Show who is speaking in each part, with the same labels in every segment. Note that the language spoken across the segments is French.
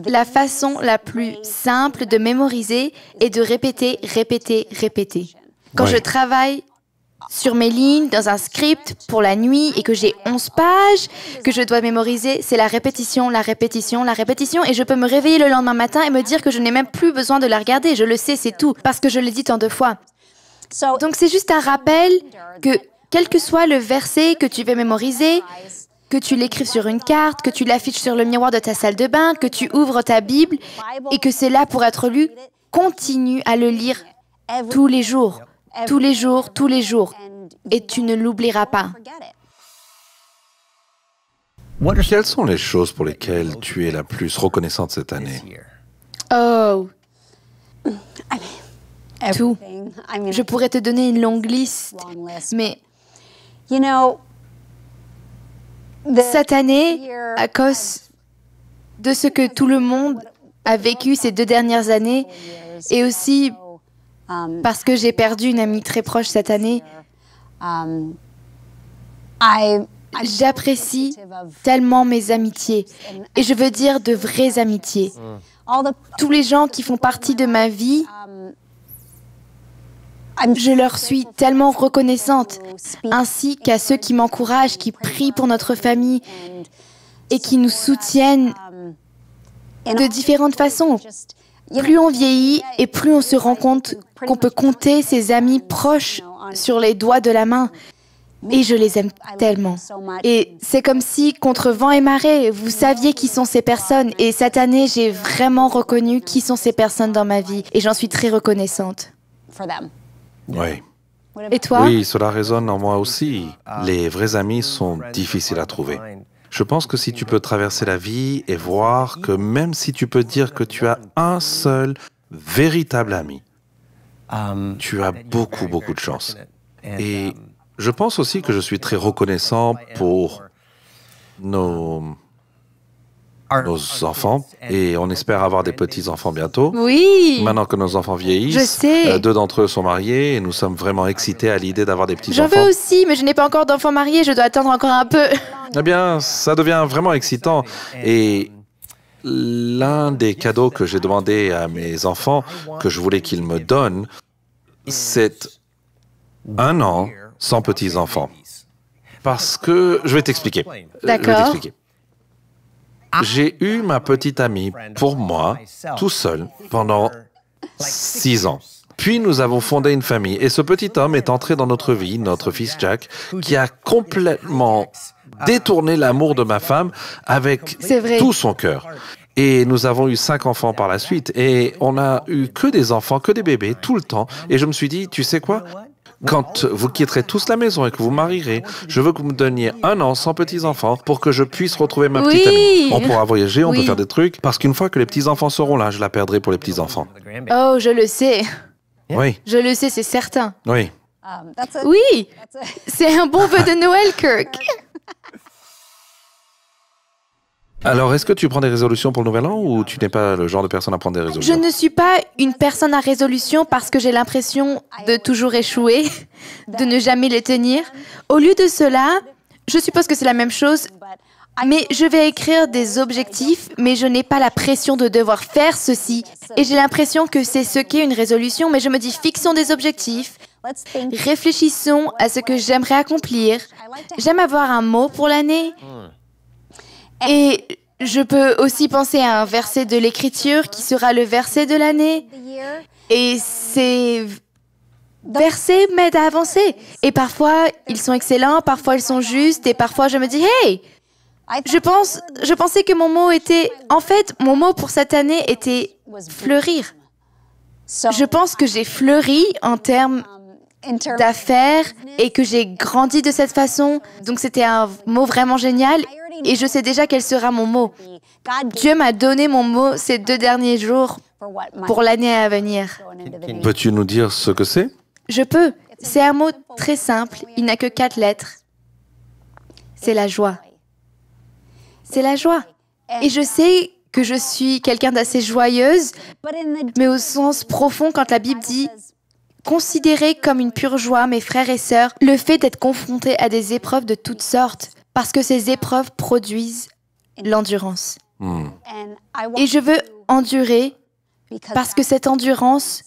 Speaker 1: La façon la plus simple de mémoriser est de répéter, répéter, répéter. Quand je travaille sur mes lignes dans un script pour la nuit et que j'ai 11 pages que je dois mémoriser, c'est la répétition, la répétition, la répétition et je peux me réveiller le lendemain matin et me dire que je n'ai même plus besoin de la regarder. Je le sais, c'est tout, parce que je l'ai dit tant de fois. Donc c'est juste un rappel que quel que soit le verset que tu veux mémoriser, que tu l'écrives sur une carte, que tu l'affiches sur le miroir de ta salle de bain, que tu ouvres ta Bible et que c'est là pour être lu, continue à le lire tous les jours, tous les jours, tous les jours, et tu ne l'oublieras pas.
Speaker 2: Quelles sont les choses pour lesquelles tu es la plus reconnaissante cette année?
Speaker 1: Oh, tout. Je pourrais te donner une longue liste, mais cette année, à cause de ce que tout le monde a vécu ces 2 dernières années, et aussi parce que j'ai perdu une amie très proche cette année, j'apprécie tellement mes amitiés. Et je veux dire de vraies amitiés. Tous les gens qui font partie de ma vie, je leur suis tellement reconnaissante, ainsi qu'à ceux qui m'encouragent, qui prient pour notre famille et qui nous soutiennent de différentes façons. Plus on vieillit et plus on se rend compte qu'on peut compter ses amis proches sur les doigts de la main. Et je les aime tellement. Et c'est comme si, contre vent et marée, vous saviez qui sont ces personnes. Et cette année, j'ai vraiment reconnu qui sont ces personnes dans ma vie. Et j'en suis très reconnaissante.
Speaker 2: Oui.
Speaker 1: Et toi?
Speaker 2: Oui, cela résonne en moi aussi. Les vrais amis sont difficiles à trouver. Je pense que si tu peux traverser la vie et voir que même si tu peux dire que tu as un seul véritable ami, tu as beaucoup, beaucoup de chance. Et je pense aussi que je suis très reconnaissant pour nos enfants et on espère avoir des petits-enfants bientôt.
Speaker 1: Oui!
Speaker 2: Maintenant que nos enfants vieillissent,
Speaker 1: Je sais.
Speaker 2: 2 d'entre eux sont mariés et nous sommes vraiment excités à l'idée d'avoir des petits-enfants.
Speaker 1: J'en veux aussi, mais je n'ai pas encore d'enfant marié, je dois attendre encore un peu.
Speaker 2: Eh bien, ça devient vraiment excitant. Et l'un des cadeaux que j'ai demandé à mes enfants, que je voulais qu'ils me donnent, c'est 1 an sans petits-enfants. Parce que, je vais t'expliquer.
Speaker 1: D'accord.
Speaker 2: J'ai eu ma petite amie pour moi, tout seul, pendant 6 ans. Puis nous avons fondé une famille et ce petit homme est entré dans notre vie, notre fils Jack, qui a complètement détourné l'amour de ma femme avec tout son cœur. Et nous avons eu 5 enfants par la suite et on n'a eu que des enfants, que des bébés, tout le temps. Et je me suis dit, tu sais quoi? Quand vous quitterez tous la maison et que vous marierez, je veux que vous me donniez 1 an sans petits-enfants pour que je puisse retrouver ma petite amie. On pourra voyager, on peut faire des trucs, parce qu'une fois que les petits-enfants seront là, je la perdrai pour les petits-enfants.
Speaker 1: Oh, je le sais.
Speaker 2: Oui.
Speaker 1: Je le sais, c'est certain.
Speaker 2: Oui.
Speaker 1: Oui, c'est un bon vœu de Noël, Kirk.
Speaker 2: Alors, est-ce que tu prends des résolutions pour le nouvel an ou tu n'es pas le genre de personne à prendre des
Speaker 1: Je
Speaker 2: résolutions?
Speaker 1: ne suis pas une personne à résolution parce que j'ai l'impression de toujours échouer, de ne jamais les tenir. Au lieu de cela, je suppose que c'est la même chose, mais je vais écrire des objectifs, mais je n'ai pas la pression de devoir faire ceci. Et j'ai l'impression que c'est ce qu'est une résolution, mais je me dis fixons des objectifs, réfléchissons à ce que j'aimerais accomplir. J'aime avoir un mot pour l'année. Et je peux aussi penser à un verset de l'Écriture qui sera le verset de l'année. Et ces versets m'aident à avancer. Et parfois, ils sont excellents, parfois ils sont justes, et parfois je me dis « Hey, je pensais que mon mot était... En fait, mon mot pour cette année était fleurir. Je pense que j'ai fleuri en termes d'affaires et que j'ai grandi de cette façon. Donc c'était un mot vraiment génial et je sais déjà quel sera mon mot. Dieu m'a donné mon mot ces 2 derniers jours pour l'année à venir.
Speaker 2: Peux-tu nous dire ce que c'est?
Speaker 1: Je peux. C'est un mot très simple. Il n'a que 4 lettres. C'est la joie. C'est la joie. Et je sais que je suis quelqu'un d'assez joyeuse, mais au sens profond quand la Bible dit « Considérez comme une pure joie, mes frères et sœurs, le fait d'être confrontés à des épreuves de toutes sortes, parce que ces épreuves produisent l'endurance. » Et je veux endurer parce que cette endurance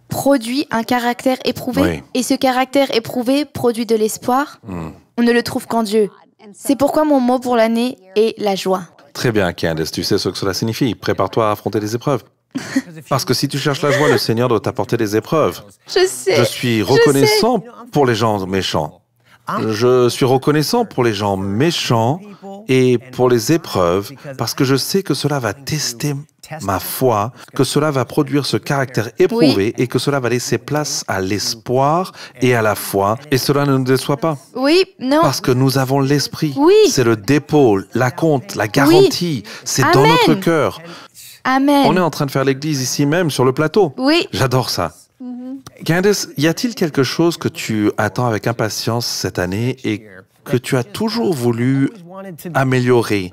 Speaker 1: produit un caractère éprouvé.
Speaker 2: Oui.
Speaker 1: Et ce caractère éprouvé produit de l'espoir. On ne le trouve qu'en Dieu. C'est pourquoi mon mot pour l'année est la joie.
Speaker 2: Très bien, Candace, tu sais ce que cela signifie. Prépare-toi à affronter les épreuves. Parce que si tu cherches la joie, le Seigneur doit t'apporter des épreuves.
Speaker 1: Je sais.
Speaker 2: Je suis reconnaissant pour les gens méchants. Je suis reconnaissant pour les gens méchants et pour les épreuves, parce que je sais que cela va tester ma foi, que cela va produire ce caractère éprouvé et que cela va laisser place à l'espoir et à la foi. Et cela ne nous déçoit pas.
Speaker 1: Oui, non.
Speaker 2: Parce que nous avons l'esprit.
Speaker 1: Oui.
Speaker 2: C'est le dépôt, la compte, la garantie. C'est dans
Speaker 1: Amen.
Speaker 2: notre cœur.
Speaker 1: Amen.
Speaker 2: On est en train de faire l'église ici même, sur le plateau.
Speaker 1: Oui.
Speaker 2: J'adore ça. Candace, y a-t-il quelque chose que tu attends avec impatience cette année et que tu as toujours voulu améliorer,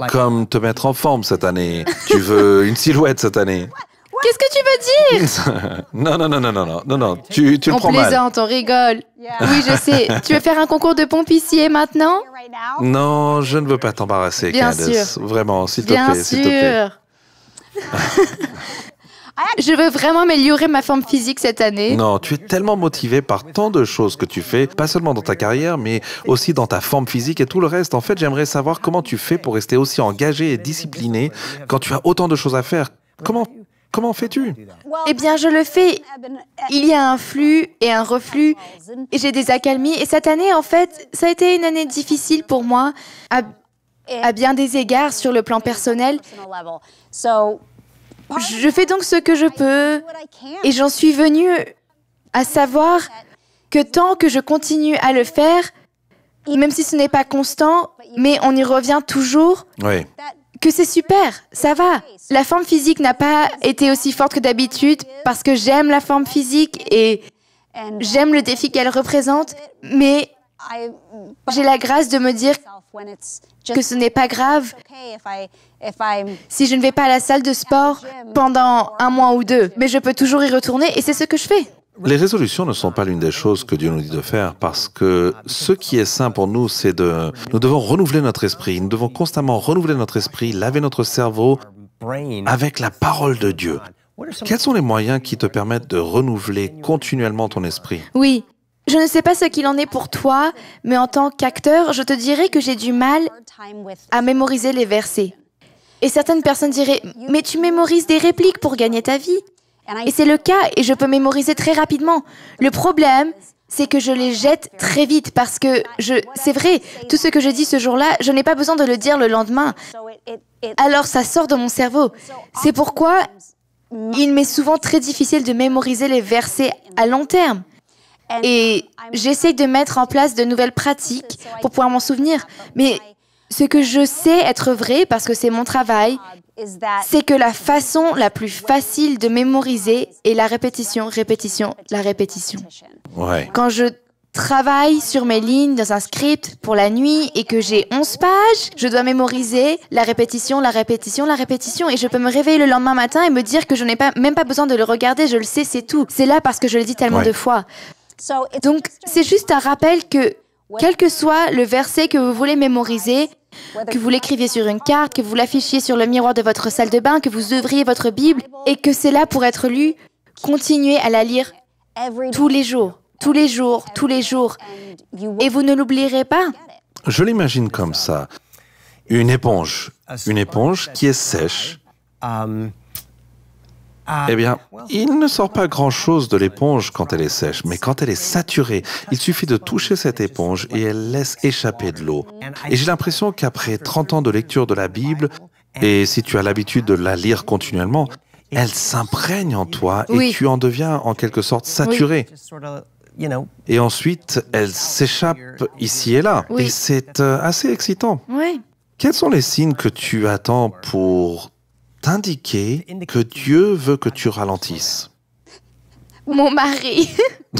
Speaker 2: comme te mettre en forme cette année? Tu veux une silhouette cette année?
Speaker 1: Qu'est-ce que tu veux dire?
Speaker 2: Non, tu le
Speaker 1: On
Speaker 2: prends mal.
Speaker 1: plaisante, on rigole. Oui, je sais. Tu veux faire un concours de pompe ici et maintenant?
Speaker 2: Non, je ne veux pas t'embarrasser,
Speaker 1: Bien
Speaker 2: Candace.
Speaker 1: sûr.
Speaker 2: Vraiment, s'il te
Speaker 1: Bien
Speaker 2: plaît, s'il te plaît.
Speaker 1: sûr. Je veux vraiment améliorer ma forme physique cette année.
Speaker 2: Non, tu es tellement motivé par tant de choses que tu fais, pas seulement dans ta carrière, mais aussi dans ta forme physique et tout le reste. En fait, j'aimerais savoir comment tu fais pour rester aussi engagé et discipliné quand tu as autant de choses à faire. Comment fais-tu?
Speaker 1: Eh bien, je le fais. Il y a un flux et un reflux. Et j'ai des accalmies. Et cette année, en fait, ça a été une année difficile pour moi, à bien des égards sur le plan personnel. Je fais donc ce que je peux. Et j'en suis venue à savoir que tant que je continue à le faire, même si ce n'est pas constant, mais on y revient toujours,
Speaker 2: Oui.
Speaker 1: que c'est super, ça va. La forme physique n'a pas été aussi forte que d'habitude parce que j'aime la forme physique et j'aime le défi qu'elle représente, mais j'ai la grâce de me dire que ce n'est pas grave si je ne vais pas à la salle de sport pendant un mois ou deux, mais je peux toujours y retourner et c'est ce que je fais.
Speaker 2: Les résolutions ne sont pas l'une des choses que Dieu nous dit de faire parce que ce qui est sain pour nous, c'est nous devons renouveler notre esprit. Nous devons constamment renouveler notre esprit, laver notre cerveau avec la parole de Dieu. Quels sont les moyens qui te permettent de renouveler continuellement ton esprit?
Speaker 1: Oui, je ne sais pas ce qu'il en est pour toi, mais en tant qu'acteur, je te dirais que j'ai du mal à mémoriser les versets. Et certaines personnes diraient « Mais tu mémorises des répliques pour gagner ta vie ». Et c'est le cas, et je peux mémoriser très rapidement. Le problème, c'est que je les jette très vite parce que c'est vrai, tout ce que je dis ce jour-là, je n'ai pas besoin de le dire le lendemain. Alors ça sort de mon cerveau. C'est pourquoi il m'est souvent très difficile de mémoriser les versets à long terme. Et j'essaie de mettre en place de nouvelles pratiques pour pouvoir m'en souvenir. Mais ce que je sais être vrai, parce que c'est mon travail, c'est que la façon la plus facile de mémoriser est la répétition, la répétition.
Speaker 2: Ouais.
Speaker 1: Quand je travaille sur mes lignes dans un script pour la nuit et que j'ai 11 pages, je dois mémoriser la répétition. Et je peux me réveiller le lendemain matin et me dire que je n'ai même pas besoin de le regarder, je le sais, c'est tout. C'est là parce que je le dis tellement de fois. Donc, c'est juste un rappel que, quel que soit le verset que vous voulez mémoriser, que vous l'écriviez sur une carte, que vous l'affichiez sur le miroir de votre salle de bain, que vous ouvriez votre Bible et que c'est là pour être lu, continuez à la lire tous les jours. Et vous ne l'oublierez pas.
Speaker 2: Je l'imagine comme ça. Une éponge qui est sèche. Eh bien, il ne sort pas grand-chose de l'éponge quand elle est sèche, mais quand elle est saturée, il suffit de toucher cette éponge et elle laisse échapper de l'eau. Et j'ai l'impression qu'après 30 ans de lecture de la Bible, et si tu as l'habitude de la lire continuellement, elle s'imprègne en toi et tu en deviens en quelque sorte saturé. Et ensuite, elle s'échappe ici et là. Et c'est assez excitant.
Speaker 1: Oui.
Speaker 2: Quels sont les signes que tu attends pour t'indiquer que Dieu veut que tu ralentisses?
Speaker 1: Mon mari.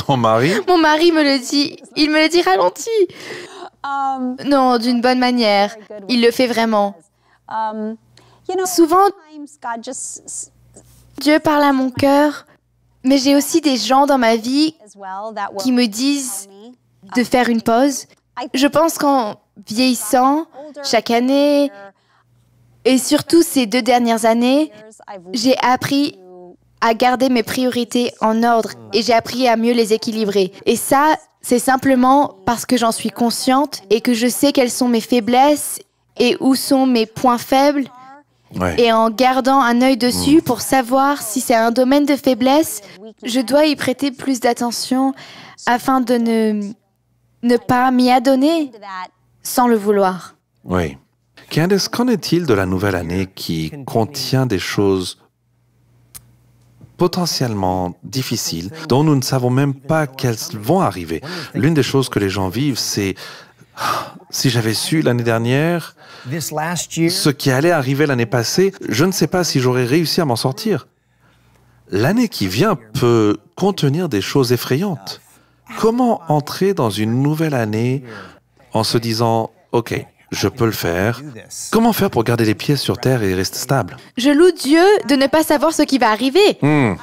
Speaker 2: Ton mari?
Speaker 1: Mon mari me le dit. Il me le dit ralentis. Non, d'une bonne manière. Il le fait vraiment. Souvent, Dieu parle à mon cœur, mais j'ai aussi des gens dans ma vie qui me disent de faire une pause. Je pense qu'en vieillissant, chaque année, Et surtout ces 2 dernières années, j'ai appris à garder mes priorités en ordre et j'ai appris à mieux les équilibrer. Et ça, c'est simplement parce que j'en suis consciente et que je sais quelles sont mes faiblesses et où sont mes points faibles.
Speaker 2: Ouais.
Speaker 1: Et en gardant un œil dessus pour savoir si c'est un domaine de faiblesse, je dois y prêter plus d'attention afin de ne pas m'y adonner sans le vouloir.
Speaker 2: Oui. Candace, qu'en est-il de la nouvelle année qui contient des choses potentiellement difficiles dont nous ne savons même pas qu'elles vont arriver? L'une des choses que les gens vivent, c'est si j'avais su l'année dernière ce qui allait arriver l'année passée, je ne sais pas si j'aurais réussi à m'en sortir. L'année qui vient peut contenir des choses effrayantes. Comment entrer dans une nouvelle année en se disant « Ok, je peux le faire ». Comment faire pour garder les pieds sur terre et rester stable?
Speaker 1: Je loue Dieu de ne pas savoir ce qui va arriver.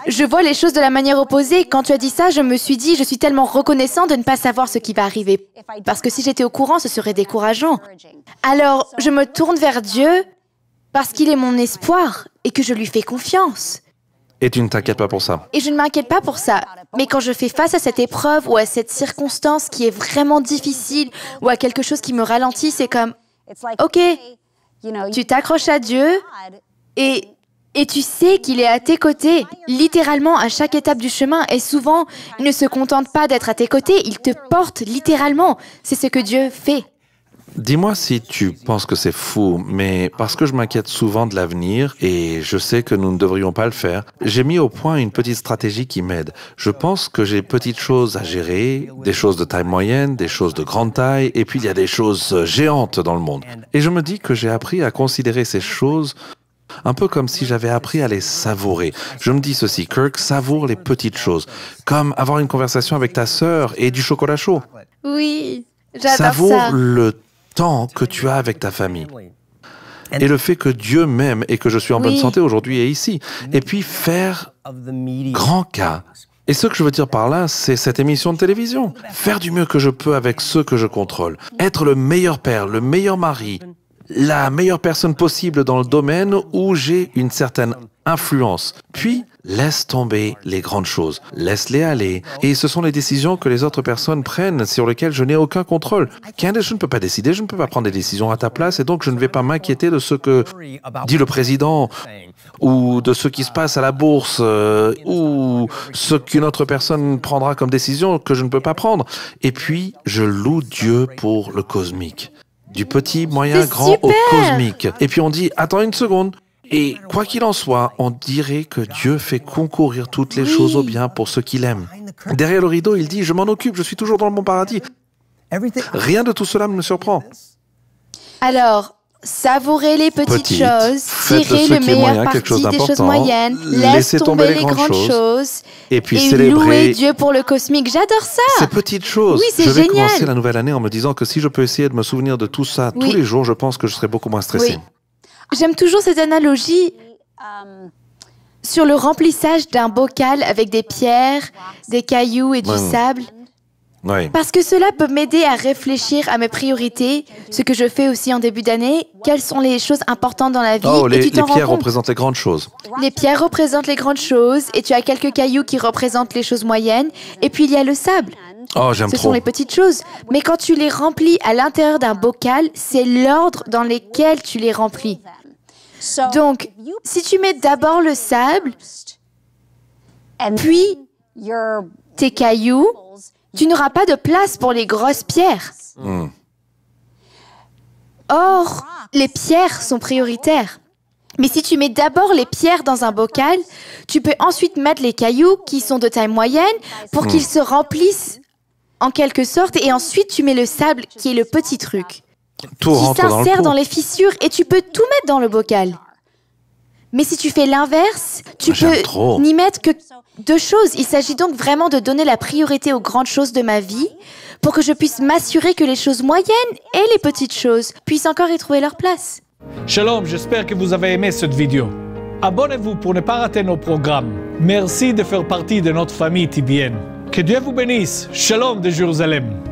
Speaker 1: Je vois les choses de la manière opposée. Quand tu as dit ça, je me suis dit, je suis tellement reconnaissant de ne pas savoir ce qui va arriver. Parce que si j'étais au courant, ce serait décourageant. Alors, je me tourne vers Dieu parce qu'il est mon espoir et que je lui fais confiance.
Speaker 2: Et tu ne t'inquiètes pas pour ça?
Speaker 1: Et je ne m'inquiète pas pour ça. Mais quand je fais face à cette épreuve ou à cette circonstance qui est vraiment difficile ou à quelque chose qui me ralentit, c'est comme, OK, tu t'accroches à Dieu et tu sais qu'il est à tes côtés, littéralement à chaque étape du chemin. Et souvent, il ne se contente pas d'être à tes côtés, il te porte littéralement. C'est ce que Dieu fait.
Speaker 2: Dis-moi si tu penses que c'est fou, mais parce que je m'inquiète souvent de l'avenir et je sais que nous ne devrions pas le faire, j'ai mis au point une petite stratégie qui m'aide. Je pense que j'ai petites choses à gérer, des choses de taille moyenne, des choses de grande taille, et puis il y a des choses géantes dans le monde. Et je me dis que j'ai appris à considérer ces choses un peu comme si j'avais appris à les savourer. Je me dis ceci, Kirk, savoure les petites choses, comme avoir une conversation avec ta sœur et du chocolat chaud.
Speaker 1: Oui, j'adore
Speaker 2: Savoure
Speaker 1: ça.
Speaker 2: le temps que tu as avec ta famille. Et le fait que Dieu m'aime et que je suis en bonne santé aujourd'hui et ici. Et puis faire grand cas. Et ce que je veux dire par là, c'est cette émission de télévision. Faire du mieux que je peux avec ceux que je contrôle. Être le meilleur père, le meilleur mari, la meilleure personne possible dans le domaine où j'ai une certaine influence. Puis, laisse tomber les grandes choses. Laisse-les aller. Et ce sont les décisions que les autres personnes prennent sur lesquelles je n'ai aucun contrôle. Candace, je ne peux pas décider, je ne peux pas prendre des décisions à ta place et donc je ne vais pas m'inquiéter de ce que dit le président ou de ce qui se passe à la bourse ou ce qu'une autre personne prendra comme décision que je ne peux pas prendre. Et puis, je loue Dieu pour le cosmique. Du petit, moyen, grand au cosmique. Et puis on dit, attends une seconde. Et quoi qu'il en soit, on dirait que Dieu fait concourir toutes les choses au bien pour ceux qu'il aime. Derrière le rideau, il dit, je m'en occupe, je suis toujours dans mon paradis. Rien de tout cela me surprend.
Speaker 1: Alors, savourez les petites choses,
Speaker 2: faites
Speaker 1: tirez
Speaker 2: de ce
Speaker 1: le
Speaker 2: qui est
Speaker 1: meilleur
Speaker 2: moyen quelque chose
Speaker 1: parti des choses
Speaker 2: d'important,
Speaker 1: moyennes,
Speaker 2: laissez tomber les grandes
Speaker 1: choses,
Speaker 2: et puis
Speaker 1: louez
Speaker 2: célébrer
Speaker 1: Dieu pour le cosmique. J'adore ça.
Speaker 2: ces petites choses.
Speaker 1: Oui, c'est
Speaker 2: je vais
Speaker 1: génial.
Speaker 2: commencer la nouvelle année en me disant que si je peux essayer de me souvenir de tout ça tous les jours, je pense que je serai beaucoup moins stressé.
Speaker 1: Oui. J'aime toujours cette analogie sur le remplissage d'un bocal avec des pierres, des cailloux et du sable.
Speaker 2: Oui.
Speaker 1: Parce que cela peut m'aider à réfléchir à mes priorités, ce que je fais aussi en début d'année, quelles sont les choses importantes dans la vie,
Speaker 2: Oh,
Speaker 1: et tu
Speaker 2: les
Speaker 1: t'en rends
Speaker 2: pierres
Speaker 1: compte.
Speaker 2: représentent les grandes choses.
Speaker 1: Les pierres représentent les grandes choses, et tu as quelques cailloux qui représentent les choses moyennes, et puis il y a le sable.
Speaker 2: Oh, j'aime
Speaker 1: Ce
Speaker 2: trop.
Speaker 1: sont les petites choses. Mais quand tu les remplis à l'intérieur d'un bocal, c'est l'ordre dans lequel tu les remplis. Donc, si tu mets d'abord le sable, puis tes cailloux, tu n'auras pas de place pour les grosses pierres. Or, les pierres sont prioritaires. Mais si tu mets d'abord les pierres dans un bocal, tu peux ensuite mettre les cailloux qui sont de taille moyenne pour qu'ils se remplissent en quelque sorte, et ensuite tu mets le sable qui est le petit truc
Speaker 2: Tout
Speaker 1: qui
Speaker 2: rentre dans le
Speaker 1: s'insère
Speaker 2: pot.
Speaker 1: dans les fissures et tu peux tout mettre dans le bocal. Mais si tu fais l'inverse, tu
Speaker 2: J'aime
Speaker 1: peux
Speaker 2: trop.
Speaker 1: n'y mettre que 2 choses. Il s'agit donc vraiment de donner la priorité aux grandes choses de ma vie pour que je puisse m'assurer que les choses moyennes et les petites choses puissent encore y trouver leur place.
Speaker 3: Shalom, j'espère que vous avez aimé cette vidéo. Abonnez-vous pour ne pas rater nos programmes. Merci de faire partie de notre famille TBN. Que Dieu vous bénisse. Shalom de Jérusalem.